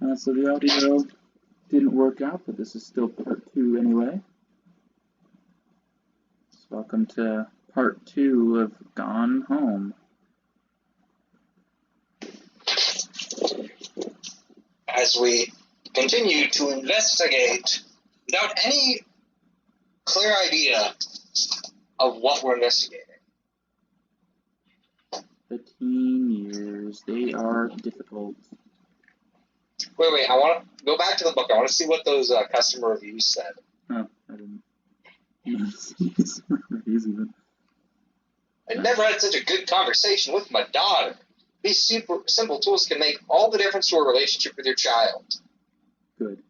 So the audio didn't work out, but this is still part 2 anyway. So welcome to part 2 of Gone Home. As we continue to investigate without any clear idea of what we're investigating. The teen years, they are difficult. Wait, I want to go back to the book. I want to see what those customer reviews said. Oh, I didn't see these reviews even. I never had such a good conversation with my daughter. These super simple tools can make all the difference to a relationship with your child. Good.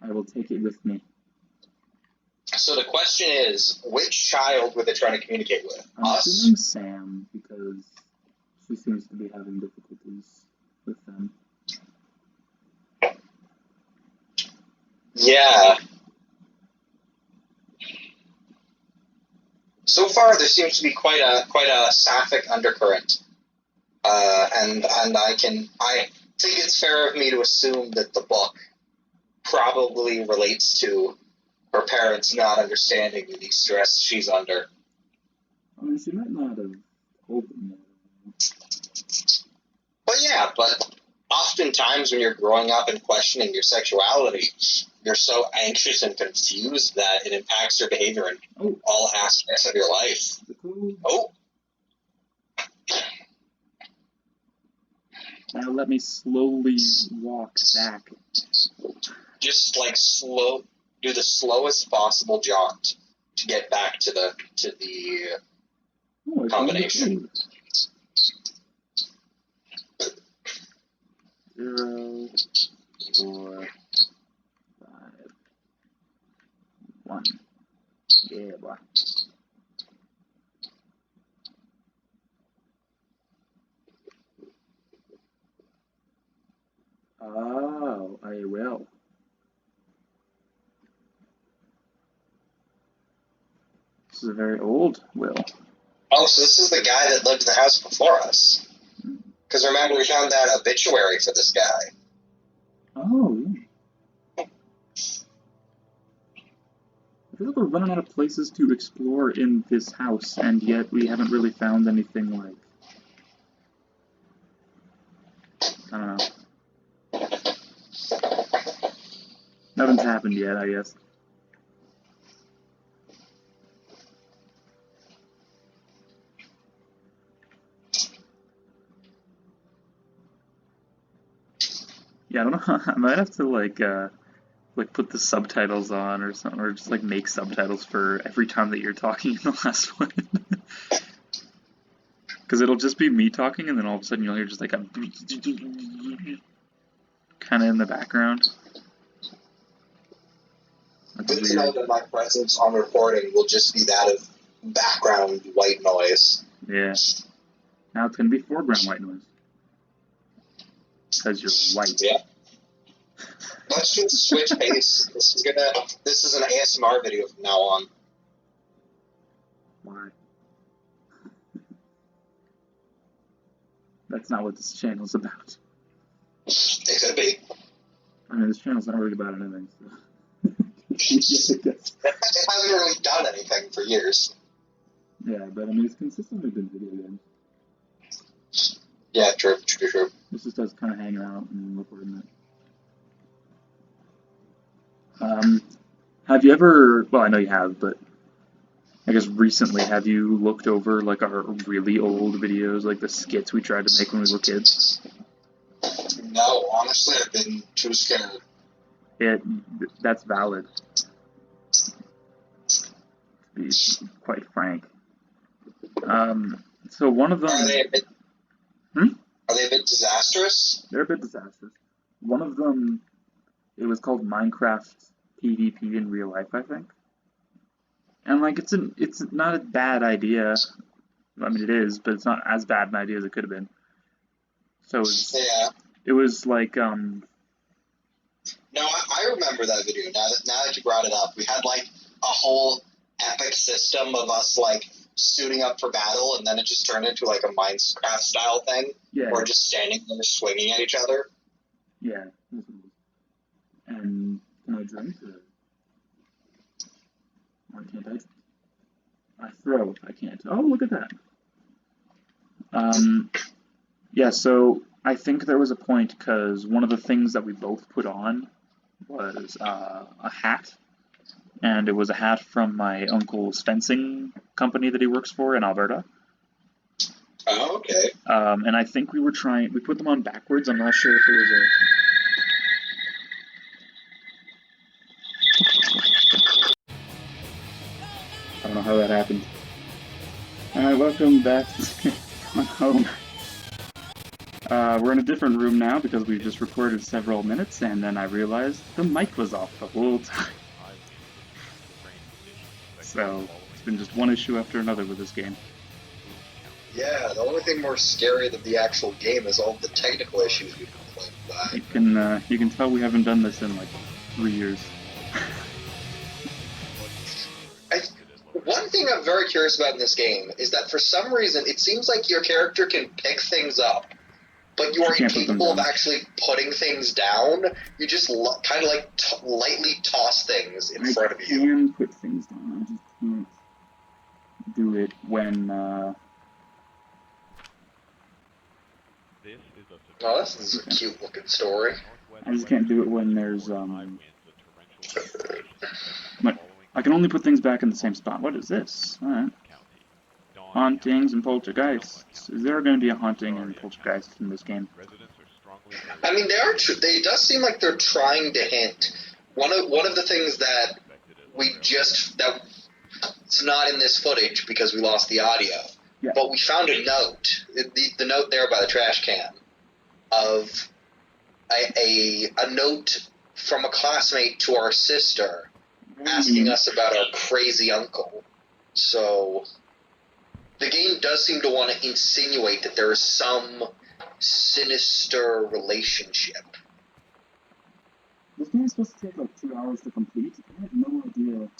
I will take it with me. So the question is, which child were they trying to communicate with? I'm Us? assuming Sam, because she seems to be having difficulties with them. Yeah. So far, there seems to be quite a sapphic undercurrent, and I think it's fair of me to assume that the book probably relates to her parents not understanding the stress she's under. I mean, she might not have told them that. But oftentimes when you're growing up and questioning your sexuality, you're so anxious and confused that it impacts your behavior in all aspects of your life. Oh. Now let me slowly walk back. Just like do the slowest possible jaunt to get back to the combination. 0, 4, 5, 1. Yeah, boy. Oh, I will. This is a very old will. Oh, so this is the guy that lived in the house before us. Because remember, we found that obituary for this guy. Oh, yeah. I feel like we're running out of places to explore in this house, and yet we haven't really found anything like... I don't know. Nothing's happened yet, I guess. Yeah, I don't know. I might have to like put the subtitles on or something, or just like make subtitles for every time that you're talking in the last one. Because it'll just be me talking, and then all of a sudden you'll hear just like a kind of in the background. Good to know that my presence on recording will just be that of background white noise. Yeah. Now it's gonna be foreground white noise. Because you're white. Yeah. Let's just switch pace. This is an ASMR video from now on. Why? That's not what this channel's about. It could be. I mean, this channel's not really about anything, so... It hasn't really done anything for years. Yeah, but I mean, it's consistently been video games. Yeah, true. This just us kind of hanging out and recording it. Have you ever, well, I know you have, but I guess recently, have you looked over like our really old videos, like the skits we tried to make when we were kids? No, honestly, I've been too scared. That's valid. To be quite frank. So one of them... Are they a bit disastrous? They're a bit disastrous. One of them, it was called Minecraft PvP in real life, I think. And like, it's not a bad idea. I mean, it is, but it's not as bad an idea as it could have been. So it was like No, I remember that video. Now that you brought it up, we had like a whole epic system of us like suiting up for battle, and then it just turned into like a Minecraft style thing. Yeah. Or just standing there swinging at each other. Yeah, that's what it is. And can I drink? Or can't I drink? I throw. I can't. Oh, look at that. Um, yeah, so I think there was a point because one of the things that we both put on was a hat, and it was a hat from my uncle's fencing company that he works for in Alberta. Oh, okay. And I think we put them on backwards. I'm not sure if it was a. I don't know how that happened. Alright, welcome back to my home. We're in a different room now because we just recorded several minutes, and then I realized the mic was off the whole time. So, it's been just one issue after another with this game. Yeah, the only thing more scary than the actual game is all the technical issues we've complained about. You can tell we haven't done this in like 3 years. One thing I'm very curious about in this game is that for some reason it seems like your character can pick things up, but you are incapable of actually putting things down. You just kind of like lightly toss things in front of you. I can put things down, I just can't do it when Oh, this is a cute looking story. I just can't do it when there's I can only put things back in the same spot. What is this? Alright. Hauntings and poltergeists. Is there going to be a haunting and poltergeist in this game? I mean, they does seem like they're trying to hint. One of the things that it's not in this footage because we lost the audio, yeah. But we found a note, the note there by the trash can, of a note from a classmate to our sister asking us about our crazy uncle. So the game does seem to want to insinuate that there is some sinister relationship. This game is supposed to take like 2 hours to complete. I have no idea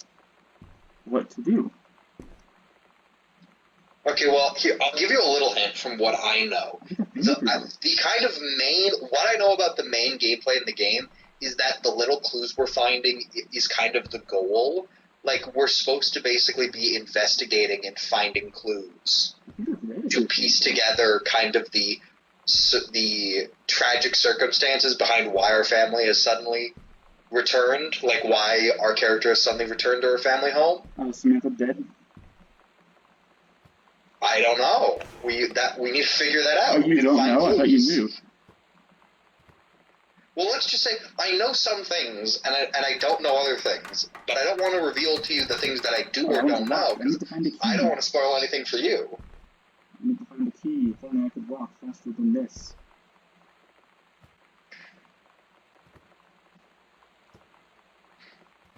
what to do. Okay, well, here, I'll give you a little hint from what I know. The kind of what I know about the main gameplay in the game is that the little clues we're finding is kind of the goal. Like, we're supposed to basically be investigating and finding clues to piece together kind of the tragic circumstances behind why our family has suddenly returned, like why our character has suddenly returned to her family home. Samantha dead? I don't know. We need to figure that out. Oh, you don't know? I thought you knew. Well, let's just say I know some things, and I don't know other things, but I don't want to reveal to you the things that I do or don't know, because I don't want to spoil anything for you. I need to find a key. If only I could walk faster than this.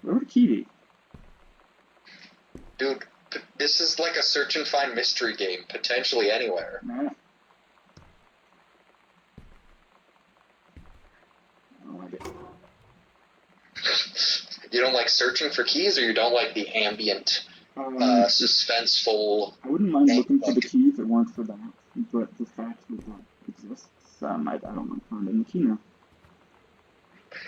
Where would a key be? Dude, this is like a search and find mystery game, potentially anywhere. Nah. I don't like it. You don't like searching for keys, or you don't like the ambient, suspenseful... I wouldn't mind looking for the key if it weren't for that, but the fact that that exists, I don't mind finding the key now.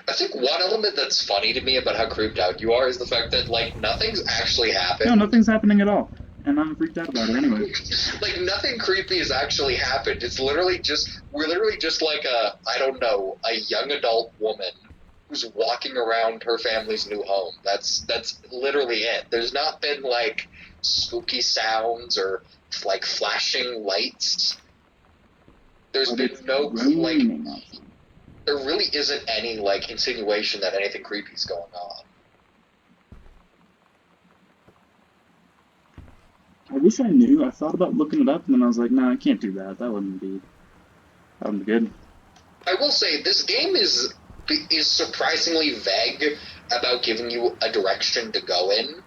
I think one element that's funny to me about how creeped out you are is the fact that, like, nothing's actually happened. No, nothing's happening at all. And I'm freaked out about it anyway. Like, nothing creepy has actually happened. We're literally just like a young adult woman who's walking around her family's new home. That's literally it. There's not been, like, spooky sounds or, like, flashing lights. There's been no, like... There really isn't any, like, insinuation that anything creepy is going on. I wish I knew. I thought about looking it up, and then I was like, no, I can't do that. That wouldn't be good. I will say, this game is surprisingly vague about giving you a direction to go in.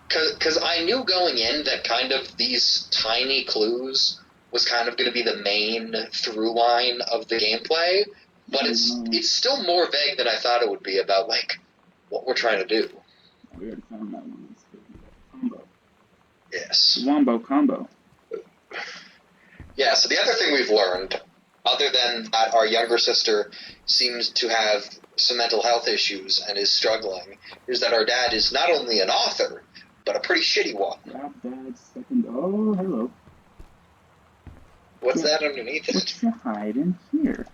Because I knew going in that kind of these tiny clues was kind of going to be the main through line of the gameplay, but it's still more vague than I thought it would be about, like, what we're trying to do. We already found that one. Combo. Yes. The Wombo combo. Yeah, so the other thing we've learned other than that our younger sister seems to have some mental health issues and is struggling, is that our dad is not only an author, but a pretty shitty one. Grab Dad's second. Oh, hello. What's that underneath it? What you hiding here?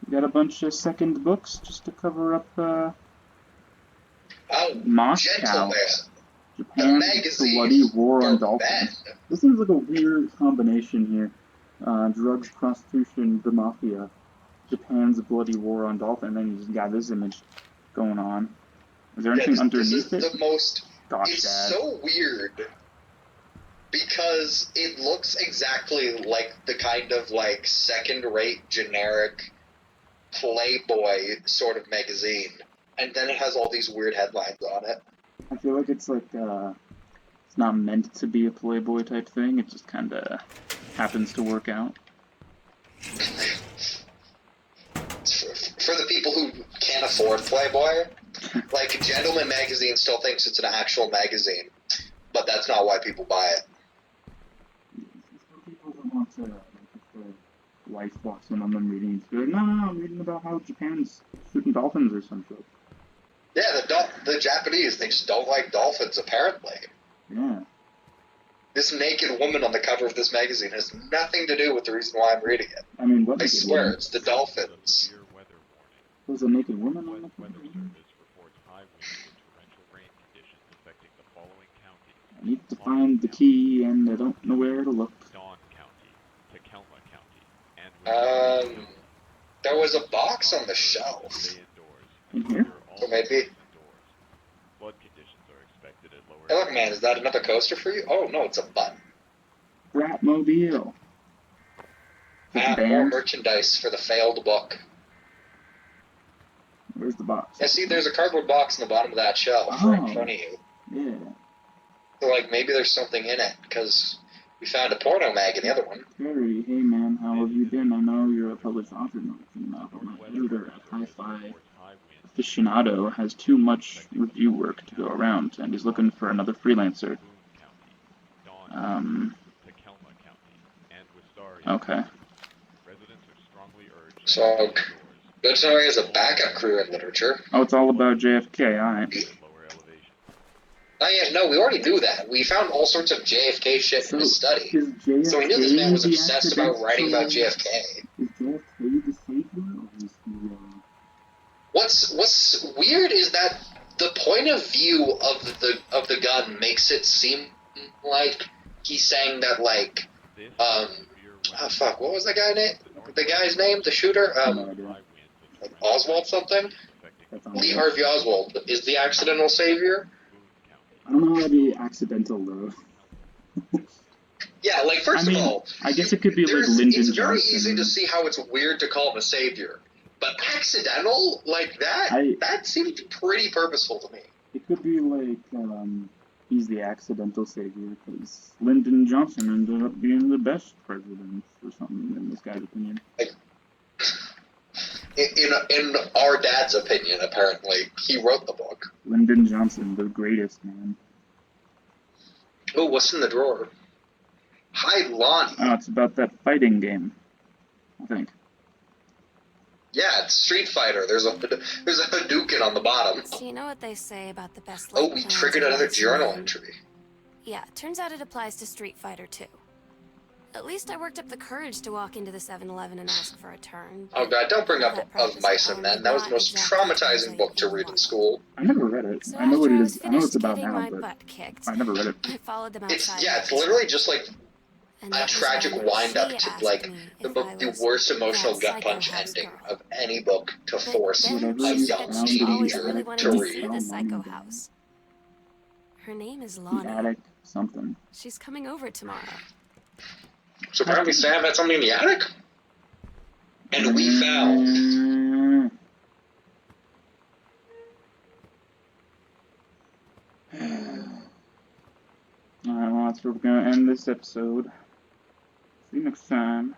You got a bunch of second books just to cover up Moscow. Gentleman. Japan's bloody war on dolphins. This seems like a weird combination here. Drugs, prostitution, the mafia. Japan's bloody war on dolphins, and then you just got this image going on. Is there anything underneath it? The most. Gosh, it's Dad. so weird because it looks exactly like the kind of like second-rate generic Playboy sort of magazine, and then it has all these weird headlines on it. I feel like it's like it's not meant to be a Playboy type thing. It just kind of happens to work out. For the people who can't afford Playboy, like Gentleman Magazine still thinks it's an actual magazine, but that's not why people buy it. It's for people who want to life watching on them reading. Like, no, I'm reading about how Japan's shooting dolphins or something. Yeah, the Japanese, they just don't like dolphins, apparently. Yeah. This naked woman on the cover of this magazine has nothing to do with the reason why I'm reading it. I mean, what? I swear, it's the dolphins. There's a naked woman on the cover. I need to find the key, and I don't know where to look. There was a box on the shelf. In here? So maybe. Hey, look, man, is that another coaster for you? Oh, no, it's a button. Bratmobile. More merchandise for the failed book. Where's the box? Yeah, see, there's a cardboard box in the bottom of that shelf right in front of you. Yeah. So, like, maybe there's something in it, because we found a porno mag in the other one. Terry, hey man, how have you been? I know you're a published author now, but my editor at Hi-Fi Aficionado has too much review work to go around, and he's looking for another freelancer. Okay. So, good to know he has a backup crew in literature. Oh, it's all about JFK, alright. Oh yeah, no, we already knew that. We found all sorts of JFK shit in his study. So we knew this man was obsessed about writing about JFK. Is JFK the savior, or is he, What's weird is that the point of view of the gun makes it seem like he's saying that, like, oh fuck, what was that guy name? The guy's name, the shooter, like Oswald something. Lee Harvey Oswald is the accidental savior. I don't know how to be accidental though. Yeah, like first of all, I guess it could be like Lyndon Johnson. It's very easy to see how it's weird to call him a savior. But accidental like that, that seemed pretty purposeful to me. It could be like he's the accidental savior because Lyndon Johnson ended up being the best president or something in this guy's opinion. Like, in our dad's opinion, apparently, he wrote the book. Lyndon Johnson, the greatest man. Oh, what's in the drawer? Hi, Lonnie. Oh, it's about that fighting game, I think. Yeah, it's Street Fighter. There's a Hadouken on the bottom. So you know what they say about the best. Oh, we triggered another journal entry. Yeah, turns out it applies to Street Fighter too. At least I worked up the courage to walk into the 7-Eleven and ask for a turn. Oh god, don't bring up Of Mice and Men. That was the most traumatizing book to read in school. I never read it. So I know what it is. I know it's about now, but I never read it. I followed them outside. It's literally just like a tragic wind-up to like the worst emotional gut punch ending of any book to force a young teenager to read. The Psycho House. Her name is Lana. Attic something. She's coming over tomorrow. So apparently Sam had something in the attic? And we found... Alright, well, that's where we're going to end this episode. See you next time.